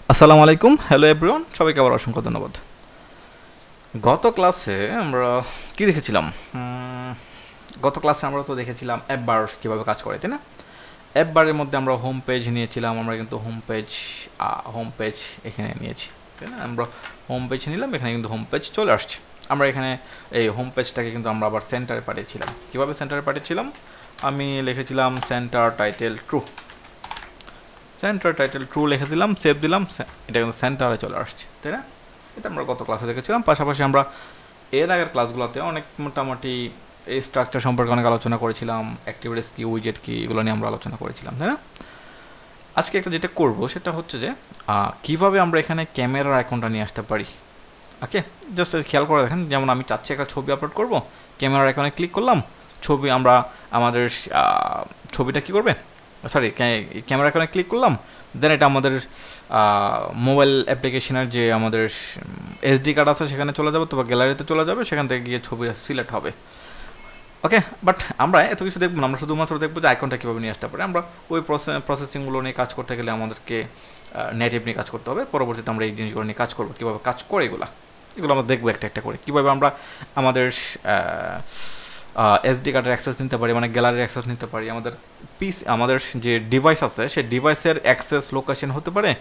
আসসালামু আলাইকুম, hello everyone, সবাইকে আবার অসংখ্য ধন্যবাদ। গত ক্লাসে আমরা কি দেখেছিলাম? গত ক্লাসে আমরা তো দেখেছিলাম অ্যাপ বার কীভাবে কাজ করে, তাই না? অ্যাপ বারের মধ্যে আমরা হোম পেজ নিয়েছিলাম, আমরা কিন্তু হোম পেজ এখানে নিয়েছি, তাই না? আমরা হোম পেজ নিলাম, এখানে কিন্তু হোম পেজ চলে আসছে। আমরা এখানে এই হোম পেজটাকে কিন্তু আমরা আবার সেন্টারে পাঠিয়েছিলাম। কীভাবে সেন্টারে পাঠিয়েছিলাম? আমি লিখেছিলাম সেন্টার টাইটেল ট্রু, লিখে দিলাম, সেভ দিলাম, এটা কিন্তু সেন্টারে চলে আসছে, তাই না? এটা আমরা গত ক্লাসে দেখেছিলাম। পাশাপাশি আমরা এর আগের ক্লাসগুলোতে অনেক মোটামুটি এই স্ট্রাকচার সম্পর্কে অনেক আলোচনা করেছিলাম, অ্যাক্টিভিটিস কি, উইজেট কি, এগুলো নিয়ে আমরা আলোচনা করেছিলাম, তাই না? আজকে একটা যেটা করব সেটা হচ্ছে যে কিভাবে আমরা এখানে ক্যামেরার আইকনটা নিয়ে আসতে পারি। ওকে, জাস্ট খেয়াল করে দেখেন, যেমন আমি চাচ্ছি একটা ছবি আপলোড করব, ক্যামেরার আইকনে ক্লিক করলাম, ছবি আমরা আমাদের ছবিটা কি করবে, সরি, ক্যামেরা আইকনে ক্লিক করলাম, দেন এটা আমাদের মোবাইল অ্যাপ্লিকেশনের যে আমাদের এসডি কার্ড আছে সেখানে চলে যাবে, অথবা গ্যালারিতে চলে যাবে, সেখান থেকে গিয়ে ছবি সিলেক্ট হবে। ওকে, বাট আমরা এত কিছু দেখবো না, আমরা শুধুমাত্র দেখবো যে আইকনটা কীভাবে নিয়ে আসতে পারে। আমরা ওই প্রসেসিংগুলো নিয়ে কাজ করতে গেলে আমাদেরকে নেটিভ নিয়ে কাজ করতে হবে। পরবর্তীতে আমরা এই জিনিসগুলো নিয়ে কাজ করবো, কীভাবে কাজ করে এগুলো আমরা দেখবো একটা একটা করে, কীভাবে আমরা আমাদের এসডি কার্ডের অ্যাক্সেস নিতে পারি, মানে গ্যালারির অ্যাক্সেস নিতে পারি। আমাদের যে ডিভাইস আছে সেই ডিভাইসের অ্যাক্সেস লোকেশন হতে পারে,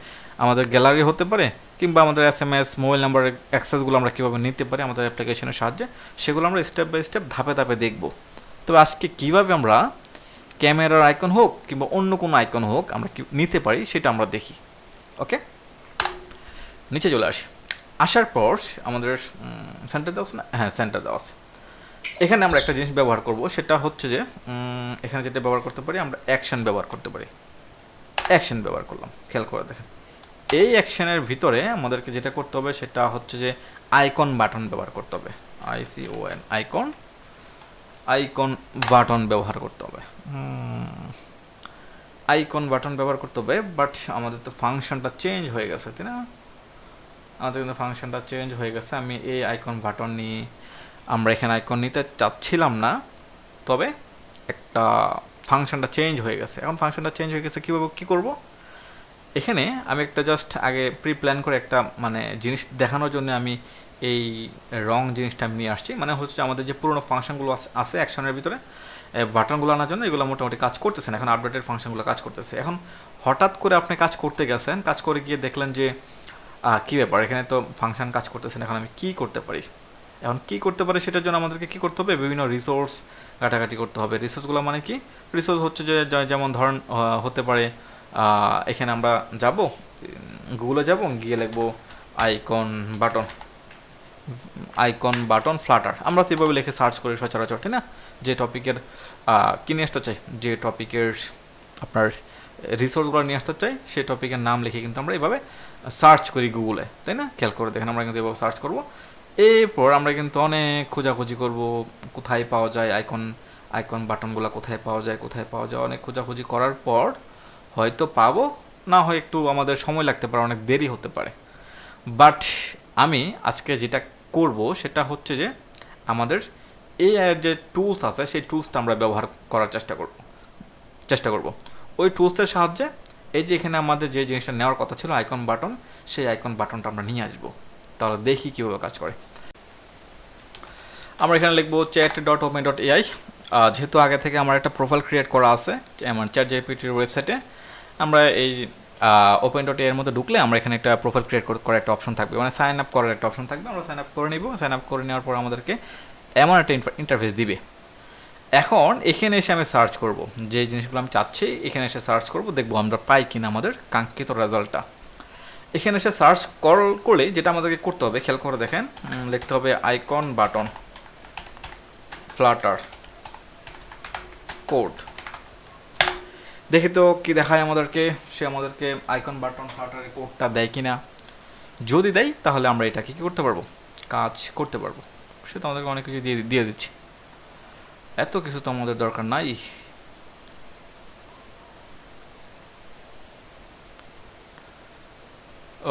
আমাদের গ্যালারি হতে পারে, কিংবা আমাদের SMS মোবাইল নাম্বারের অ্যাক্সেসগুলো আমরা কীভাবে নিতে পারি আমাদের অ্যাপ্লিকেশনের সাহায্যে, সেগুলো আমরা স্টেপ বাই স্টেপ ধাপে ধাপে দেখব। তবে আজকে কীভাবে আমরা ক্যামেরার আইকন হোক কিংবা অন্য কোনো আইকন হোক আমরা নিতে পারি সেটা আমরা দেখি। ওকে, নিচে চলে আসি। আসার পর আমাদের সেন্টার দেওয়া আছে না? হ্যাঁ, সেন্টার দেওয়া আছে। এখানে আমরা একটা জিনিস ব্যবহার করব, সেটা হচ্ছে যে এখানে যেটা ব্যবহার করতে পারি, আমরা অ্যাকশন ব্যবহার করতে পারি। অ্যাকশন ব্যবহার করলাম, খেয়াল করে দেখেন। এই অ্যাকশনের ভিতরে আমাদেরকে যেটা করতে হবে সেটা হচ্ছে যে আইকন বাটন ব্যবহার করতে হবে। ICON, আইকন বাটন ব্যবহার করতে হবে। আইকন বাটন ব্যবহার করতে হবে, বাট আমাদের তো ফাংশনটা চেঞ্জ হয়ে গেছে, তাই না? আমাদের কিন্তু ফাংশনটা চেঞ্জ হয়ে গেছে। আমি এই আইকন বাটন নিয়ে আমরা এখানে আইকন নিতে চাচ্ছিলাম না, তবে একটা ফাংশনটা চেঞ্জ হয়ে গেছে। এখন ফাংশনটা চেঞ্জ হয়ে গেছে, কীভাবে কী করব? এখানে আমি একটা জাস্ট আগে প্রি প্ল্যান করে একটা মানে জিনিস দেখানোর জন্য আমি এই রং জিনিসটা আমি নিয়ে আসছি। মানে হচ্ছে আমাদের যে পুরোনো ফাংশনগুলো আছে অ্যাকশনের ভিতরে, বাটনগুলো আনার জন্য এগুলো মোটামুটি কাজ করতেছে না, এখন আপডেটেড ফাংশনগুলো কাজ করতেছে। এখন হঠাৎ করে আপনি কাজ করতে গেছেন, কাজ করে গিয়ে দেখলেন যে কী ব্যাপার, এখানে তো ফাংশন কাজ করতেছে না, এখন আমি কী করতে পারি? এখন কী করতে পারে সেটার জন্য আমাদেরকে কী করতে হবে? বিভিন্ন রিসোর্স ঘাটাঘাটি করতে হবে। রিসোর্সগুলো মানে কি? রিসোর্স হচ্ছে যে যেমন ধরেন হতে পারে এখানে আমরা যাব, গুগলে যাব, গিয়ে লিখবো আইকন বাটন ফ্লাটার। আমরা তো এভাবে লিখে সার্চ করি সচরাচর, তাই না? যে টপিকের কী নিয়ে আসতে চাই, যে টপিকের আপনার রিসোর্সগুলো নিয়ে আসতে চাই, সেই টপিকের নাম লিখে কিন্তু আমরা এইভাবে সার্চ করি গুগলে, তাই না? খেয়াল করে দেখেন, আমরা কিন্তু এভাবে সার্চ করবো। এরপর আমরা কিন্তু অনেক খোঁজাখুঁজি করব, কোথায় পাওয়া যায় আইকন বাটনগুলো, কোথায় পাওয়া যায় অনেক খোঁজাখুঁজি করার পর হয়তো পাবো, না হয় একটু আমাদের সময় লাগতে পারে, অনেক দেরি হতে পারে। বাট আমি আজকে যেটা করব সেটা হচ্ছে যে আমাদের এই যে টুলস আছে সেই টুলসটা আমরা ব্যবহার করার চেষ্টা করব। ওই টুলসের সাহায্যে এই যে এখানে আমাদের যে জিনিসটা নেওয়ার কথা ছিল আইকন বাটন, সেই আইকন বাটনটা আমরা নিয়ে আসবো। তাহলে দেখি কীভাবে কাজ করে। আমরা এখানে লিখবো chat.open.ai। যেহেতু আগে থেকে আমার একটা প্রোফাইল ক্রিয়েট করা আছে আমার চ্যাটজিপিটির ওয়েবসাইটে, আমরা এই open.ai এর মধ্যে ঢুকলে আমরা এখানে একটা প্রোফাইল ক্রিয়েট করার একটা অপশন থাকবে, মানে সাইন আপ করার একটা অপশন থাকবে। আমরা সাইন আপ করে নিব। সাইন আপ করে নেওয়ার পর আমাদেরকে এমন একটা ইন্টারফেস দিবে। এখন এখানে এসে আমি সার্চ করব, যে জিনিসগুলো আমি চাচ্ছি এখানে এসে সার্চ করব, দেখবো আমরা পাই কিনা আমাদের কাঙ্ক্ষিত রেজাল্টটা। এখানে এসে সার্চ করলে যেটা আমাদেরকে করতে হবে, খেয়াল করে দেখেন, লিখতে হবে আইকন বাটন ফ্লাটার কোড। দেখি তো কি দেখায় আমাদেরকে, সে আমাদেরকে আইকন বাটন ফ্লাটারের কোডটা দেয় কিনা। যদি দেয় তাহলে আমরা এটাকে কী করতে পারবো, কাজ করতে পারবো। সে তো আমাদেরকে অনেক কিছু দিয়ে দিচ্ছে, এত কিছু তো আমাদের দরকার নাই।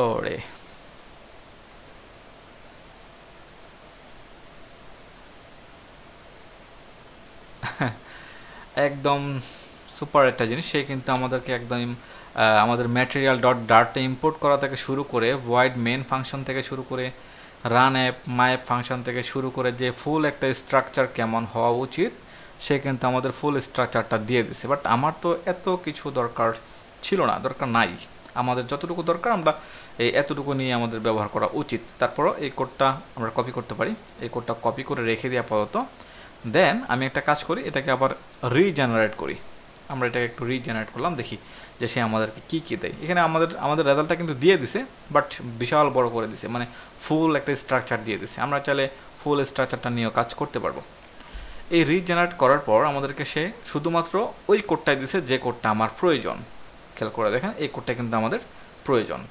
ওরে, একদম সুপার একটা জিনিস, সে কিন্তু আমাদেরকে একদম আমাদের ম্যাটেরিয়াল ডট ডার্টে ইম্পোর্ট করা থেকে শুরু করে ভয়েড মেন ফাংশন থেকে শুরু করে রান অ্যাপ মাই অ্যাপ ফাংশন থেকে শুরু করে যে ফুল একটা স্ট্রাকচার কেমন হওয়া উচিত সে কিন্তু আমাদের ফুল স্ট্রাকচারটা দিয়ে দিছে। বাট আমার তো এত কিছু দরকার ছিল না, দরকার নাই। আমাদের যতটুকু দরকার আমরা এই এতটুকু নিয়ে আমাদের ব্যবহার করা উচিত। তারপরও এই কোডটা আমরা কপি করতে পারি, এই কোডটা কপি করে রেখে দিই আপাতত। দেন আমি একটা কাজ করি, এটাকে আবার রিজেনারেট করি। আমরা এটাকে একটু রিজেনারেট করলাম, দেখি যে সে আমাদেরকে কী কী দেয়। এখানে আমাদের রেজাল্টটা কিন্তু দিয়ে দিছে, বাট বিশাল বড় করে দিছে, মানে ফুল একটা স্ট্রাকচার দিয়ে দিছে। আমরা চাইলে ফুল স্ট্রাকচারটা নিয়েও কাজ করতে পারবো। এই রিজেনারেট করার পর আমাদেরকে সে শুধুমাত্র ওই কোডটাই দিছে যে কোডটা আমার প্রয়োজন। খেয়াল করে দেখেন, এই কোডটা কিন্তু আমাদের প্রয়োজন।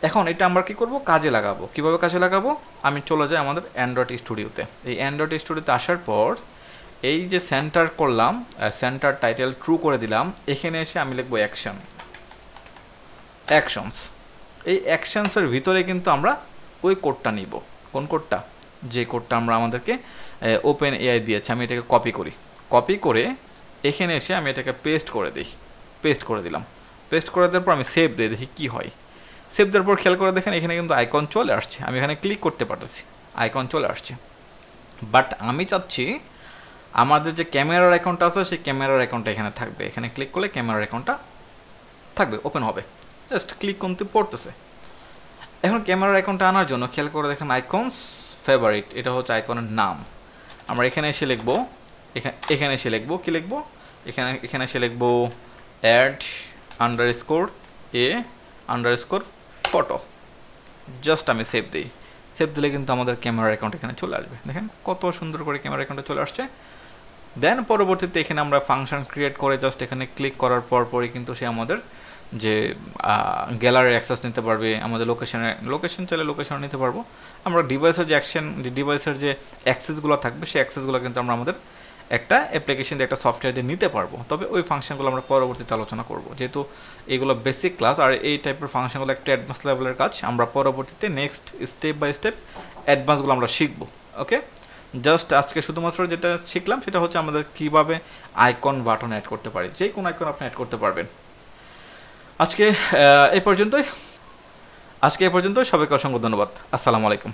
এখন এটা আমরা কি করব, কাজে লাগাবো। কিভাবে কাজে লাগাবো, আমি চলে যাই আমাদের অ্যান্ড্রয়েড স্টুডিওতে। এই অ্যান্ড্রয়েড স্টুডিওতে আসার পর এই যে সেন্টার করলাম, সেন্টার টাইটেল ট্রু করে দিলাম। এখানে এসে আমি লিখবো অ্যাকশনস। এই অ্যাকশনসের ভিতরে কিন্তু আমরা ওই কোডটা নিব। কোন কোডটা, যে কোডটা আমরা আমাদেরকে ওপেন এআই দিয়েছে। আমি এটাকে কপি করি, কপি করে এখানে এসে আমি এটাকে পেস্ট করে দিই। পেস্ট করে দিলাম। পেস্ট করে দেওয়ার পর আমি সেভ দিই, দেখি কী হয়। সেভ দেওয়ার পর খেয়াল করে দেখেন এখানে কিন্তু আইকন চলে আসছে। আমি এখানে ক্লিক করতে পারতেছি, আইকন চলে আসছে। বাট আমি চাচ্ছি আমাদের যে ক্যামেরার অ্যাকাউন্টটা আছে সেই ক্যামেরার অ্যাকাউন্টটা এখানে থাকবে। এখানে ক্লিক করলে ক্যামেরার অ্যাকাউন্টটা থাকবে, ওপেন হবে। জাস্ট ক্লিক করতে পড়তেছে। এখন ক্যামেরার অ্যাকাউন্টটা আনার জন্য খেয়াল করে দেখেন আইকনস ফেভারিট, এটা হচ্ছে আইকনের নাম। আমরা এখানে এসে লিখবো, এখানে এসে লিখবো, কী লিখবো, এখানে এসে লিখবো add underscore A underscore photo. Just আমি সেভ দিই। সেভ দিলে কিন্তু আমাদের ক্যামেরার অ্যাকাউন্ট এখানে চলে আসবে। দেখেন কত সুন্দর করে ক্যামেরা অ্যাকাউন্টে চলে আসছে। দেন পরবর্তীতে এখানে আমরা ফাংশন ক্রিয়েট করে জাস্ট এখানে ক্লিক করার পরই কিন্তু সে আমাদের যে গ্যালারি অ্যাক্সেস নিতে পারবে, আমাদের লোকেশন চাইলে লোকেশন নিতে পারবো। আমরা ডিভাইসের যে ডিভাইসের যে অ্যাক্সেসগুলো থাকবে সেই অ্যাক্সেসগুলো কিন্তু আমরা আমাদের একটা অ্যাপ্লিকেশন দিয়ে একটা সফটওয়্যার দিয়ে নিতে পারবো। তবে ওই ফাংশনগুলো আমরা পরবর্তীতে আলোচনা করব, যেহেতু এগুলো বেসিক ক্লাস। আর এই টাইপের ফাংশনগুলো একটা অ্যাডভান্স লেভেলের কাজ। আমরা পরবর্তীতে নেক্সট স্টেপ বাই স্টেপ অ্যাডভান্সগুলো আমরা শিখবো। ওকে, জাস্ট আজকে শুধুমাত্র যেটা শিখলাম সেটা হচ্ছে আমাদের কীভাবে আইকন বাটন অ্যাড করতে পারি। যে কোনো আইকন আপনি অ্যাড করতে পারবেন। আজকে এই পর্যন্তই। সবাইকে অসংখ্য ধন্যবাদ। আসসালামু আলাইকুম।